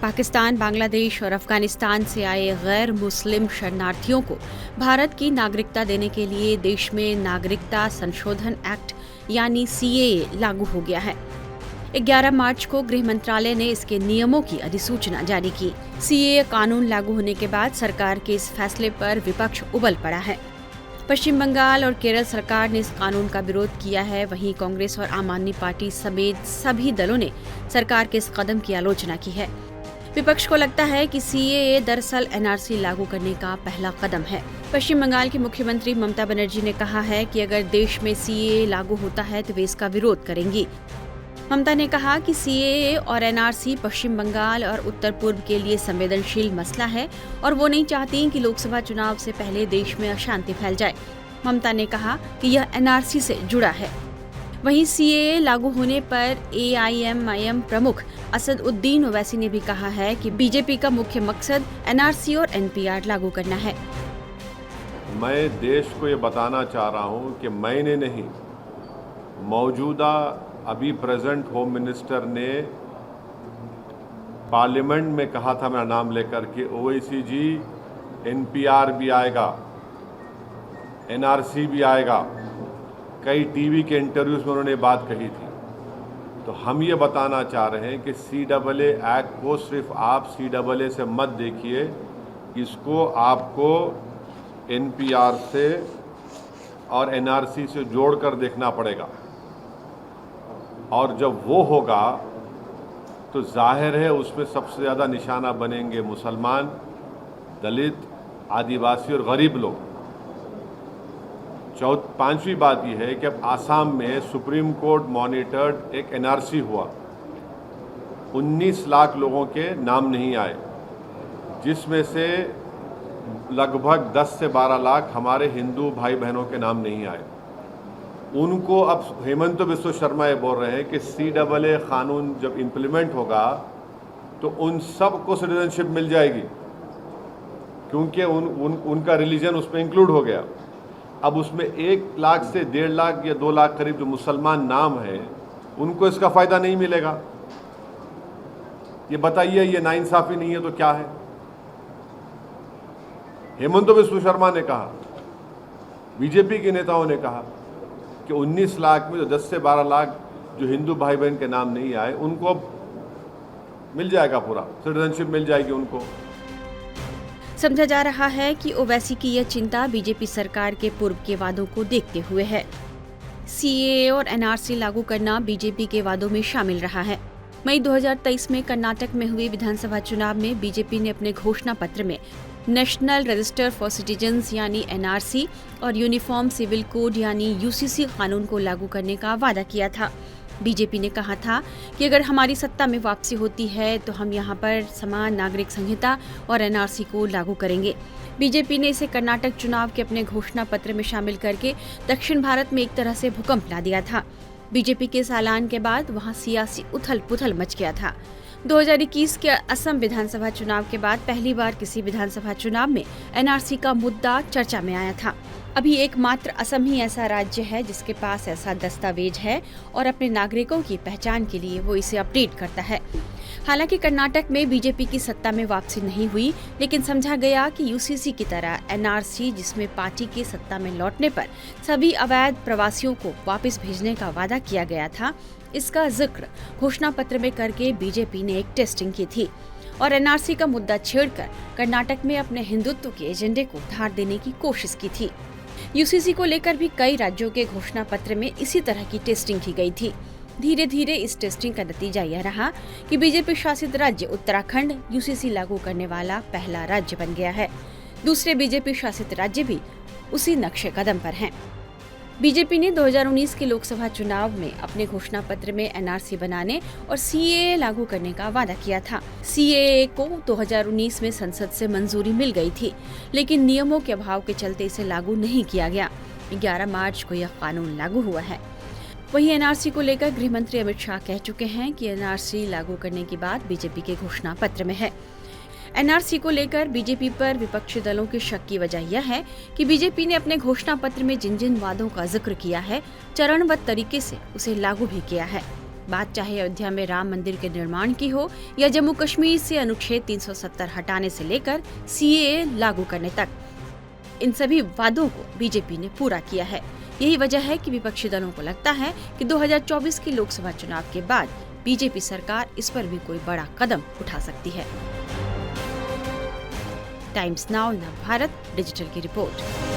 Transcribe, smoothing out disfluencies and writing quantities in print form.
पाकिस्तान, बांग्लादेश और अफगानिस्तान से आए गैर मुस्लिम शरणार्थियों को भारत की नागरिकता देने के लिए देश में नागरिकता संशोधन एक्ट यानी सीएए लागू हो गया है। 11 मार्च को गृह मंत्रालय ने इसके नियमों की अधिसूचना जारी की। सीएए कानून लागू होने के बाद सरकार के इस फैसले पर विपक्ष उबल पड़ा है। पश्चिम बंगाल और केरल सरकार ने इस कानून का विरोध किया है। वहीं कांग्रेस और आम आदमी पार्टी समेत सभी दलों ने सरकार के इस कदम की आलोचना की है। विपक्ष को लगता है कि सीएए दरअसल एनआरसी लागू करने का पहला कदम है। पश्चिम बंगाल की मुख्यमंत्री ममता बनर्जी ने कहा है कि अगर देश में सीएए लागू होता है तो वे इसका विरोध करेंगी। ममता ने कहा कि सीएए और एनआरसी पश्चिम बंगाल और उत्तर पूर्व के लिए संवेदनशील मसला है और वो नहीं चाहती कि लोकसभा चुनाव से पहले देश में अशांति फैल जाए। ममता ने कहा कि यह एनआरसी से जुड़ा है। वहीं सीएए लागू होने पर एआईएमआईएम प्रमुख असदुद्दीन ओवैसी ने भी कहा है कि बीजेपी का मुख्य मकसद एनआरसी और एनपीआर लागू करना है। मैं देश को ये बताना चाह रहा हूँ कि मैंने नहीं, मौजूदा अभी प्रेजेंट होम मिनिस्टर ने पार्लियामेंट में कहा था मेरा नाम लेकर के ओवैसी जी एनपीआर भी आएगा, एनआरसी भी आएगा। कई टीवी के इंटरव्यूज में उन्होंने बात कही थी। तो हम ये बताना चाह रहे हैं कि सीएए एक्ट को सिर्फ आप सीएए से मत देखिए, इसको आपको एनपीआर से और एनआरसी से जोड़कर देखना पड़ेगा। और जब वो होगा तो जाहिर है उसमें सबसे ज़्यादा निशाना बनेंगे मुसलमान, दलित, आदिवासी और गरीब लोग। पांचवी बात यह है कि अब आसाम में सुप्रीम कोर्ट मॉनिटर्ड एक एनआरसी हुआ। 19 लाख लोगों के नाम नहीं आए, जिसमें से लगभग 10 से 12 लाख हमारे हिंदू भाई बहनों के नाम नहीं आए। उनको अब हेमंत बिस्व शर्मा ये बोल रहे हैं कि सीएए कानून जब इम्प्लीमेंट होगा तो उन सब को सिटीजनशिप मिल जाएगी, क्योंकि उनका रिलीजन उसमें इंक्लूड हो गया। अब उसमें 1 लाख से 1.5 लाख या 2 लाख करीब जो मुसलमान नाम है, उनको इसका फायदा नहीं मिलेगा। ये बताइए, ये नाइंसाफी नहीं है तो क्या है? हेमंत बिस्व शर्मा ने कहा, बीजेपी के नेताओं ने कहा कि 19 लाख में जो 10 से 12 लाख जो हिंदू भाई बहन के नाम नहीं आए, उनको मिल जाएगा, पूरा सिटीजनशिप मिल जाएगी उनको। समझा जा रहा है कि ओवैसी की यह चिंता बीजेपी सरकार के पूर्व के वादों को देखते हुए है। सीएए और एनआरसी लागू करना बीजेपी के वादों में शामिल रहा है। मई 2023 में कर्नाटक में हुए विधानसभा चुनाव में बीजेपी ने अपने घोषणा पत्र में नेशनल रजिस्टर फॉर सिटीजन्स यानी एनआरसी और यूनिफॉर्म सिविल कोड यानी यूसीसी कानून को लागू करने का वादा किया था। बीजेपी ने कहा था कि अगर हमारी सत्ता में वापसी होती है तो हम यहां पर समान नागरिक संहिता और एनआरसी को लागू करेंगे। बीजेपी ने इसे कर्नाटक चुनाव के अपने घोषणा पत्र में शामिल करके दक्षिण भारत में एक तरह से भूकंप ला दिया था। बीजेपी के इस ऐलान के बाद वहां सियासी उथल पुथल मच गया था। 2021 के असम विधानसभा चुनाव के बाद पहली बार किसी विधानसभा चुनाव में एनआरसी का मुद्दा चर्चा में आया था। अभी एकमात्र असम ही ऐसा राज्य है जिसके पास ऐसा दस्तावेज है और अपने नागरिकों की पहचान के लिए वो इसे अपडेट करता है। हालांकि कर्नाटक में बीजेपी की सत्ता में वापसी नहीं हुई, लेकिन समझा गया कि यूसीसी की तरह एनआरसी, जिसमें पार्टी के सत्ता में लौटने पर सभी अवैध प्रवासियों को वापस भेजने का वादा किया गया था, इसका जिक्र घोषणा पत्र में करके बीजेपी ने एक टेस्टिंग की थी और एनआरसी का मुद्दा छेड़कर कर्नाटक में अपने हिंदुत्व के एजेंडे को धार देने की कोशिश की थी। यूसीसी को लेकर भी कई राज्यों के घोषणा पत्र में इसी तरह की टेस्टिंग की गई थी। धीरे धीरे इस टेस्टिंग का नतीजा यह रहा कि बीजेपी शासित राज्य उत्तराखंड यूसीसी लागू करने वाला पहला राज्य बन गया है। दूसरे बीजेपी शासित राज्य भी उसी नक्शे कदम पर हैं। बीजेपी ने 2019 के लोकसभा चुनाव में अपने घोषणा पत्र में एनआरसी बनाने और सीएए लागू करने का वादा किया था। सीएए को 2019 में संसद से मंजूरी मिल गई थी, लेकिन नियमों के अभाव के चलते इसे लागू नहीं किया गया। 11 मार्च को यह कानून लागू हुआ है। वहीं एनआरसी को लेकर गृह मंत्री अमित शाह कह चुके हैं कि एनआरसी लागू करने की बात बीजेपी के घोषणा पत्र में है। एनआरसी को लेकर बीजेपी पर विपक्षी दलों की शक की वजह यह है कि बीजेपी ने अपने घोषणा पत्र में जिन जिन वादों का जिक्र किया है, चरणबद्ध तरीके से उसे लागू भी किया है। बात चाहे अयोध्या में राम मंदिर के निर्माण की हो या जम्मू कश्मीर से अनुच्छेद 370 हटाने से लेकर सीएए लागू करने तक, इन सभी वादों को बीजेपी ने पूरा किया है। यही वजह है कि विपक्षी दलों को लगता है कि 2024 के लोकसभा चुनाव के बाद बीजेपी सरकार इस पर भी कोई बड़ा कदम उठा सकती है। टाइम्स नाउ नव भारत डिजिटल की रिपोर्ट।